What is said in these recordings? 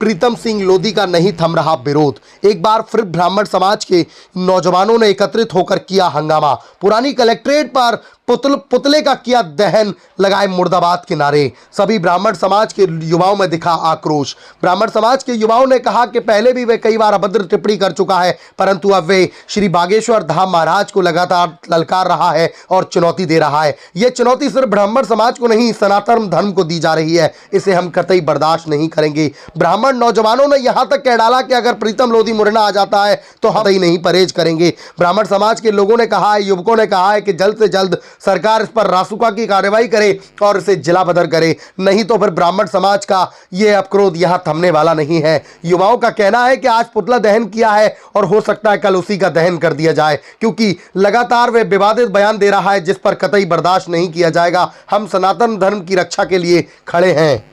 प्रीतम सिंह लोधी का नहीं थम रहा विरोध। एक बार फिर ब्राह्मण समाज के नौजवानों ने एकत्रित होकर किया हंगामा। पुरानी कलेक्ट्रेट पर पुतले का किया दहन, लगाए मुर्दाबाद के नारे। सभी ब्राह्मण समाज के युवाओं में दिखा आक्रोश। ब्राह्मण समाज के युवाओं ने कहा कि पहले भी वे कई बार अभद्र टिप्पणी कर चुका है, परंतु अब वे श्री बागेश्वर धाम महाराज को लगातार ललकार रहा है और चुनौती दे रहा है। यह चुनौती सिर्फ ब्राह्मण समाज को नहीं, सनातन धर्म को दी जा रही है। इसे हम कतई बर्दाश्त नहीं करेंगे। ब्राह्मण नौजवानों ने यहां तक कह डाला कि अगर प्रीतम लोधी मुरैना आ जाता है तो हम कतई नहीं परहेज करेंगे। ब्राह्मण समाज के लोगों ने कहा है, युवकों ने कहा है कि जल्द से जल्द सरकार इस पर रासुका की कार्रवाई करे और इसे जिला बदर करे, नहीं तो फिर ब्राह्मण समाज का यह अपक्रोध यहां थमने वाला नहीं है। युवाओं का कहना है कि आज पुतला दहन किया है और हो सकता है कल उसी का दहन कर दिया जाए, क्योंकि लगातार वे विवादित बयान दे रहा है जिस पर कतई बर्दाश्त नहीं किया जाएगा। हम सनातन धर्म की रक्षा के लिए खड़े हैं।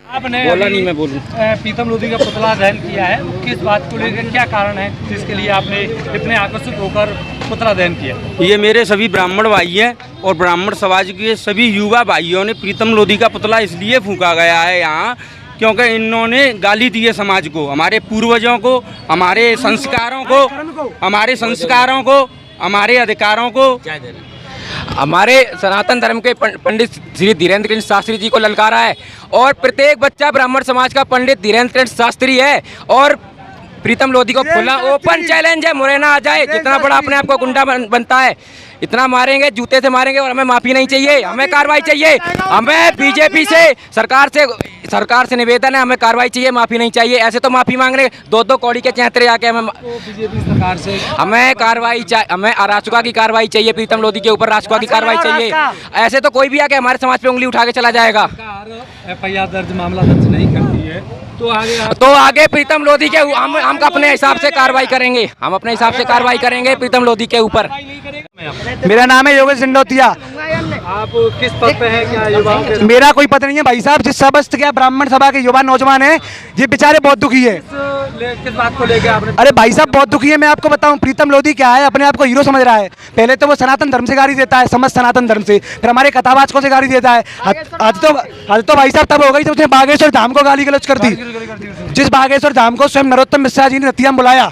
आपने बोला नहीं, मैं बोलूं। प्रीतम लोधी का पुतला दहन किया है, किस बात को लेकर, क्या कारण है जिसके लिए आपने इतने आकर्षित होकर पुतला दहन किया? ये मेरे सभी ब्राह्मण भाई हैं और ब्राह्मण समाज के सभी युवा भाइयों ने प्रीतम लोधी का पुतला इसलिए फूंका गया है यहाँ क्योंकि इन्होंने गाली दी है समाज को, हमारे पूर्वजों को, हमारे संस्कारों को, हमारे अधिकारों को, हमारे सनातन धर्म के पंडित श्री धीरेन्द्र कृष्ण शास्त्री जी को ललकारा है। और प्रत्येक बच्चा ब्राह्मण समाज का पंडित धीरेन्द्र कृष्ण शास्त्री है और प्रीतम लोधी को खुला ओपन चैलेंज है, मुरैना आ जाए। जितना बड़ा अपने आप को गुंडा बनता है इतना मारेंगे, जूते से मारेंगे। और हमें माफी नहीं चाहिए, हमें कार्रवाई चाहिए। हमें बीजेपी से सरकार से निवेदन है, हमें कार्रवाई चाहिए, माफी नहीं चाहिए। ऐसे तो माफी मांग रहे दो कौड़ी के चैतरे आके हमें बीजेपी सरकार से हमें कार्रवाई हमें रासुका की कार्रवाई चाहिए, प्रीतम लोधी के ऊपर रासुका की कार्रवाई चाहिए। ऐसे तो कोई भी आके हमारे समाज पे उंगली उठा के चला जाएगा। FIR दर्ज, मामला दर्ज नहीं करती है तो आगे प्रीतम लोधी के हम अपने हिसाब से कार्रवाई करेंगे। हम अपने हिसाब से कार्रवाई करेंगे प्रीतम लोधी के ऊपर। मेरा नाम है योगेश सिंडोतिया। आप किस पद पे हैं? क्या युवाओं के मेरा कोई पद नहीं है भाई साहब। जिस समस्त क्या ब्राह्मण सभा के युवा नौजवान हैं, ये बेचारे बहुत दुखी है। किस बात को लेकर आपने? अरे भाई साहब बहुत दुखी है। मैं आपको बताऊं, प्रीतम लोधी क्या है, अपने आप को हीरो समझ रहा है। पहले तो वो सनातन धर्म से गाली देता है, समस्त सनातन धर्म से, फिर हमारे कथावाचकों से गाली देता है। आज तो भाई साहब तब हो गई जब उसने बागेश्वर धाम को गाली गलौज कर दी। जिस बागेश्वर धाम को स्वयं नरोत्तम मिश्रा जी ने नतिया बुलाया,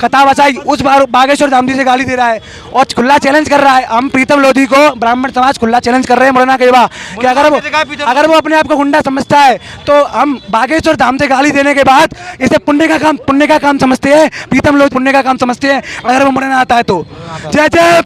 कथा बचाई, उस बागेश्वर धाम जी से गाली दे रहा है और खुला चैलेंज कर रहा है। हम प्रीतम लोधी को ब्राह्मण समाज खुला चैलेंज कर रहे हैं मुरैना के युवा कि अगर वो अपने आप को गुंडा समझता है तो हम बागेश्वर धाम से गाली देने के बाद इसे पुण्य का काम समझते हैं। प्रीतम लोधी पुण्य का काम समझते हैं अगर वो मुरैना आता है तो। जय जय